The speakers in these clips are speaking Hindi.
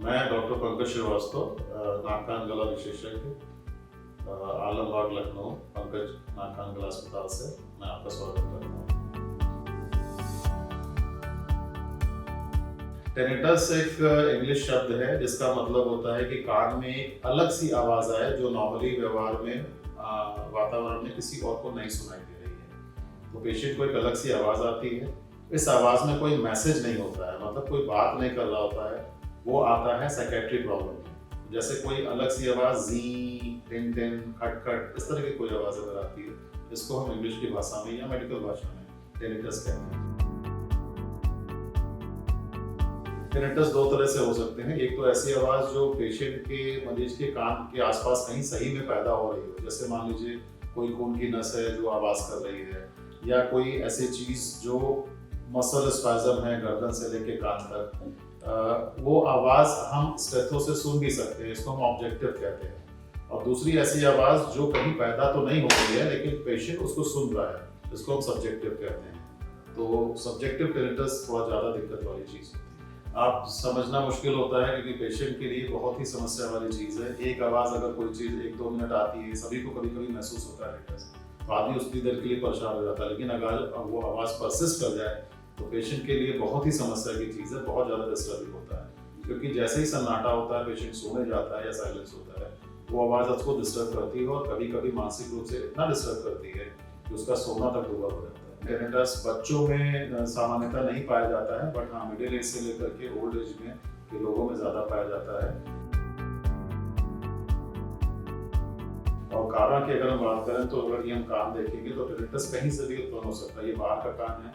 मैं डॉक्टर पंकज श्रीवास्तव, नाक कान गला विशेषज्ञ, आलमबाग लखनऊ, पंकज नाक कान गला अस्पताल से मैं आपका स्वागत करता हूँ। टेनिटस एक इंग्लिश शब्द है जिसका मतलब होता है कि कान में एक अलग सी आवाज आए जो नॉर्मली व्यवहार में वातावरण में किसी और को नहीं सुनाई दे रही है। तो पेशेंट को एक अलग सी आवाज आती है। इस आवाज में कोई मैसेज नहीं होता है, मतलब कोई बात नहीं कर रहा होता है। वो आता है साइकेट्रिक प्रॉब्लम में। जैसे कोई अलग सी आवाज जी, टिन टिन, खट खट, इस तरह की कोई आवाज अगर आती है, इसको हम इंग्लिश की भाषा में या मेडिकल भाषा में टेनिटस कहते हैं। टेनिटस दो तरह से हो सकते हैं। एक तो ऐसी आवाज जो पेशेंट के मरीज के कान के आसपास कहीं सही में पैदा हो रही हो, जैसे मान लीजिए कोई खून की नस है जो आवाज कर रही है, या कोई ऐसी चीज जो मसल स्पैज़म है गर्दन से लेके कान तक, वो आवाज हम स्टेथो से सुन भी सकते हैं, इसको हम ऑब्जेक्टिव कहते हैं। और दूसरी ऐसी आवाज जो कहीं पैदा तो नहीं हो रही है लेकिन पेशेंट उसको सुन रहा है, इसको हम सब्जेक्टिव कहते हैं। तो सब्जेक्टिव टेनिटस थोड़ा ज्यादा दिक्कत वाली चीज है, आप समझना मुश्किल होता है क्योंकि पेशेंट के लिए बहुत ही समस्या वाली चीज है। एक आवाज अगर कोई चीज 1-2 मिनट आती है, सभी को कभी कभी महसूस होता है टेनिटस, आदमी उतनी देर के लिए परेशान हो जाता है, लेकिन अगर वो आवाज परसिस्ट कर जाए तो पेशेंट के लिए बहुत ही समस्या की चीज़ है, बहुत ज़्यादा डिस्टर्बिंग होता है। क्योंकि जैसे ही सन्नाटा होता है, पेशेंट सोने जाता है या साइलेंस होता है, वो आवाज़ उसको डिस्टर्ब करती है और कभी कभी मानसिक रूप से इतना डिस्टर्ब करती है कि उसका सोना तक डूबा हो जाता है। टेनिटस बच्चों में सामान्यतः नहीं पाया जाता है, बट हाँ मिडिल एज से लेकर के ओल्ड एज में के लोगों में ज़्यादा पाया जाता है। और कारण की अगर हम बात करें तो अगर ये हम कान देखेंगे तो टेनिटस कहीं से भी उत्पन्न हो सकता है। ये बाहर का कान है,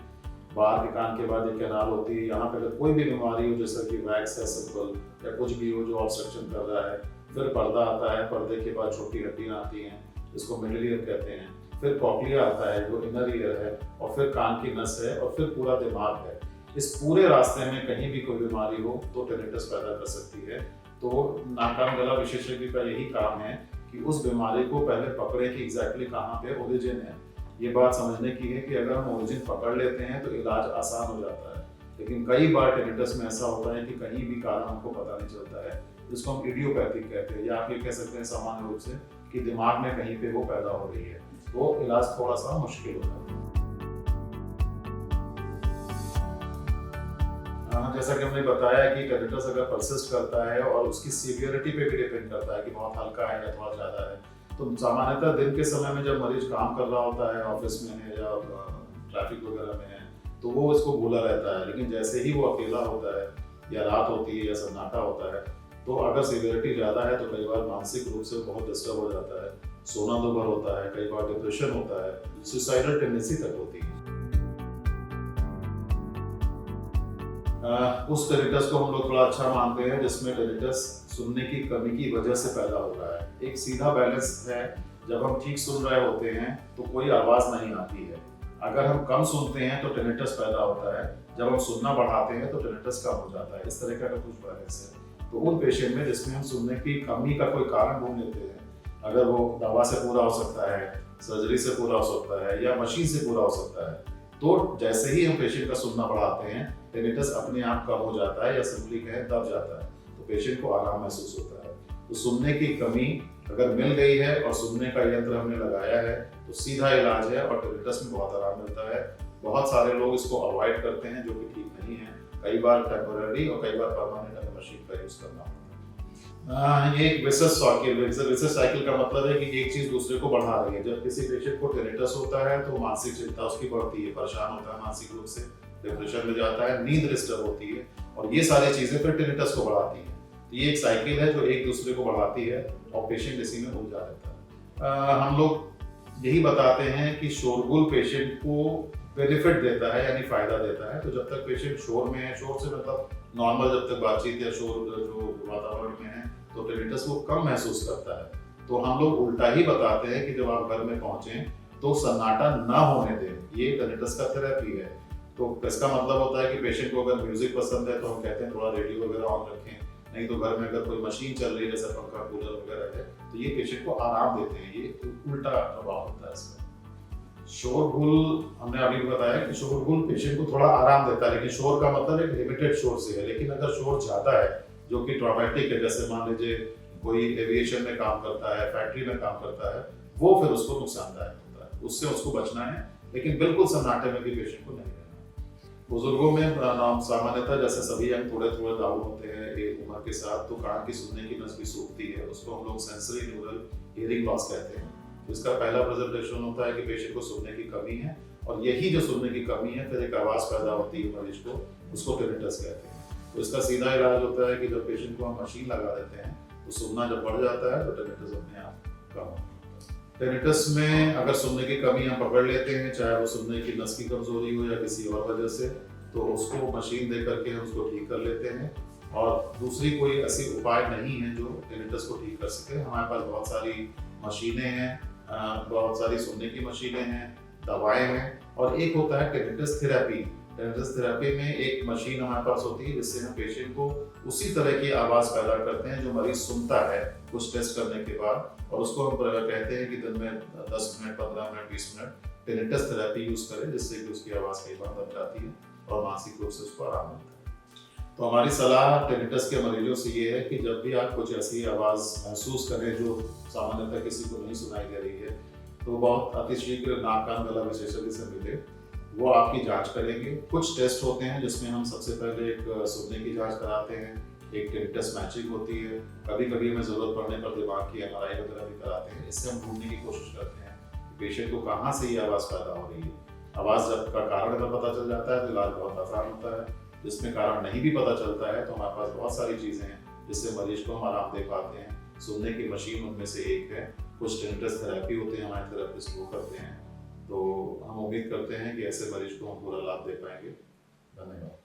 बाहर के कान के बाद एक कैनाल होती है, यहाँ पे अगर कोई भी बीमारी हो जैसे कि वैक्स है सिंपल या कुछ भी हो जो ऑब्स्ट्रक्शन कर रहा है, फिर पर्दा आता है, पर्दे के बाद छोटी हड्डियाँ आती हैं, इसको मिडल ईयर कहते हैं, फिर कॉक्लिया आता है जो इनर ईयर है, और फिर कान की नस है, और फिर पूरा दिमाग है। इस पूरे रास्ते में कहीं भी कोई बीमारी हो तो टेनिटस पैदा कर सकती है। तो नाक कान गला विशेषज्ञ का यही काम है कि उस बीमारी को पहले पकड़े कि एग्जैक्टली कहाँ पे ओरिजिन है। ये बात समझने की है कि अगर हम ओरिजिन पकड़ लेते हैं तो इलाज आसान हो जाता है, लेकिन कई बार टेनिटस में ऐसा होता है कि कहीं भी कारण हमको पता नहीं चलता है, जिसको हम इडियोपैथिक कहते हैं, या आप ये कह सकते हैं सामान्य रूप से कि दिमाग में कहीं पे वो पैदा हो रही है, तो इलाज थोड़ा सा मुश्किल होता है। जैसा कि हमने बताया कि टेनिटस अगर परसिस्ट करता है और उसकी सीवियरिटी पे भी डिपेंड करता है कि बहुत हल्का है या थोड़ा ज़्यादा है। तो सामान्यतः दिन के समय में जब मरीज काम कर रहा होता है, ऑफिस में है या ट्रैफिक वगैरह में है, तो वो इसको भूला रहता है, लेकिन जैसे ही वो अकेला होता है या रात होती है या सन्नाटा होता है, तो अगर सीवियरिटी ज़्यादा है तो कई बार मानसिक रूप से बहुत डिस्टर्ब हो जाता है, सोना दुबर होता है, कई बार डिप्रेशन होता है, सुसाइडल टेंडेंसी तक होती है। उस टेनिटस को हम लोग थोड़ा अच्छा मानते हैं जिसमें टेनिटस सुनने की कमी की वजह से पैदा हो रहा है। एक सीधा बैलेंस है, जब हम ठीक सुन रहे होते हैं तो कोई आवाज नहीं आती है। अगर हम कम सुनते हैं तो टेनिटस पैदा होता है, जब हम सुनना बढ़ाते हैं तो टेनिटस कम हो जाता है। इस तरह का कुछ बैलेंस है। तो उन पेशेंट में जिसमें हम सुनने की कमी का कोई कारण ढूंढ लेते हैं, अगर वो दवा से पूरा हो सकता है, सर्जरी से पूरा हो सकता है या मशीन से पूरा हो सकता है, तो जैसे ही हम पेशेंट का सुनना बढ़ाते हैं टेनिटस अपने आप कम हो जाता है या सिंपली कहें दब जाता है, तो पेशेंट को आराम महसूस होता है। तो सुनने की कमी अगर मिल गई है और सुनने का यंत्र हमने लगाया है तो सीधा इलाज है और टेनिटस में बहुत आराम मिलता है। बहुत सारे लोग इसको अवॉइड करते हैं जो कि ठीक नहीं है, कई बार टेम्पररी और कई बार परमानेंट हमें मशीन का यूज करना होता है। ये एक विशेष साइकिल का मतलब है कि एक चीज दूसरे को बढ़ा रही है। जब किसी पेशेंट को टेनिटस होता है तो मानसिक चिंता उसकी बढ़ती है, परेशान होता है मानसिक रूप से, डिप्रेशन में जाता है, नींद डिस्टर्ब होती है, और ये सारी चीजें फिर टेनिटस को बढ़ाती है। तो ये एक साइकिल है जो एक दूसरे को बढ़ाती है और पेशेंट इसी में उलझा रहता है। हम लोग यही बताते हैं कि शोरगुल पेशेंट को बेनिफिट देता है यानी फायदा देता है। तो जब तक पेशेंट शोर में है, शोर से मतलब नॉर्मल जब तक बातचीत या शोर जो वातावरण में है, तो टेनिटस वो कम महसूस करता है। तो हम लोग उल्टा ही बताते हैं कि जब आप घर में पहुंचे तो सन्नाटा ना होने दें, ये टेनिटस का थेरेपी है। तो इसका मतलब होता है कि पेशेंट को अगर म्यूजिक पसंद है तो हम कहते हैं थोड़ा रेडियो वगैरह ऑन रखें, नहीं तो घर में अगर कोई मशीन चल रही है जैसे पंखा कूलर वगैरह है तो ये पेशेंट को आराम देते हैं। ये उल्टा प्रभाव होता है इसमें। शोरगुल हमने अभी बताया कि शोरगुल पेशेंट को थोड़ा आराम देता है, लेकिन शोर का मतलब एक लिमिटेड शोर से है। लेकिन अगर शोर ज्यादा है जो कि ट्रॉमेटिक है, जैसे मान लीजिए कोई एविएशन में काम करता है, फैक्ट्री में काम करता है, वो फिर उसको नुकसानदायक होता है, उससे उसको बचना है, लेकिन बिल्कुल सन्नाटे में भी पेशेंट को नहीं रहना। बुजुर्गों में सामान्यतः जैसे सभी अंग थोड़े थोड़े डाउन होते हैं एक उम्र के साथ, तो कान की सुनने की नस भी सूखती है, उसको हम लोग सेंसरी न्यूरल हियरिंग लॉस कहते हैं। तो इसका पहला प्रेजेंटेशन होता है कि पेशेंट को सुनने की कमी है, और यही जो सुनने की कमी है फिर एक आवाज पैदा होती है मरीज को, उसको टिनिटस कहते हैं। तो इसका सीधा इलाज होता है कि जब पेशेंट को हम मशीन लगा देते हैं तो सुनना जब बढ़ जाता है तो टिनिटस अपने आप कम होता है। टिनिटस में अगर सुनने की कमी हम पकड़ लेते हैं, चाहे वो सुनने की नस की कमजोरी हो या किसी और वजह से, तो उसको मशीन दे करके हम उसको ठीक कर लेते हैं। और दूसरी कोई ऐसी उपाय नहीं है जो टिनिटस को ठीक कर सके। हमारे पास बहुत सारी मशीनें हैं, बहुत सारी सुनने की मशीनें हैं, दवाएं हैं, और एक होता है टिनिटस थेरेपी। टिनिटस थेरेपी में एक मशीन हमारे पास होती है जिससे हम पेशेंट को उसी तरह की आवाज़ पैदा करते हैं जो मरीज सुनता है कुछ टेस्ट करने के बाद, और उसको हम कहते हैं कि दिन में 10 minute, 15 minute, 20 minute tinnitus therapy use करें, जिससे कि उसकी आवाज़ कई बार दब जाती है और मानसिक रूप से उसको आराम मिलता है। तो हमारी सलाह टिनिटस के मरीजों से ये है कि जब भी आप कुछ ऐसी आवाज़ महसूस करें जो सामान्यतः किसी को नहीं सुनाई दे रही है, तो बहुत अतिशीघ्र नाक कान गला विशेषज्ञ से मिले, वो आपकी जांच करेंगे। कुछ टेस्ट होते हैं जिसमें हम सबसे पहले एक सुनने की जांच कराते हैं, एक टिनिटस मैचिंग होती है, कभी कभी हमें ज़रूरत पड़ने पर दिमाग की MRI वगैरह भी कराते हैं। इससे हम ढूंढने की कोशिश करते हैं कि पेशेंट को कहाँ से ये आवाज़ पैदा हो रही है। आवाज़ जब का कारण अगर पता चल जाता है तो इलाज बहुत आसान होता है। जिसमें कारण नहीं भी पता चलता है तो हमारे पास बहुत सारी चीज़ें हैं जिससे मरीज को हम आराम दे पाते हैं। सुनने की मशीन उनमें से एक है, कुछ टिनिटस थेरेपी होते हैं, हमारे थेरेपिस्ट वो करते हैं। तो हम उम्मीद करते हैं कि ऐसे मरीज को हम पूरा लाभ दे पाएंगे। धन्यवाद।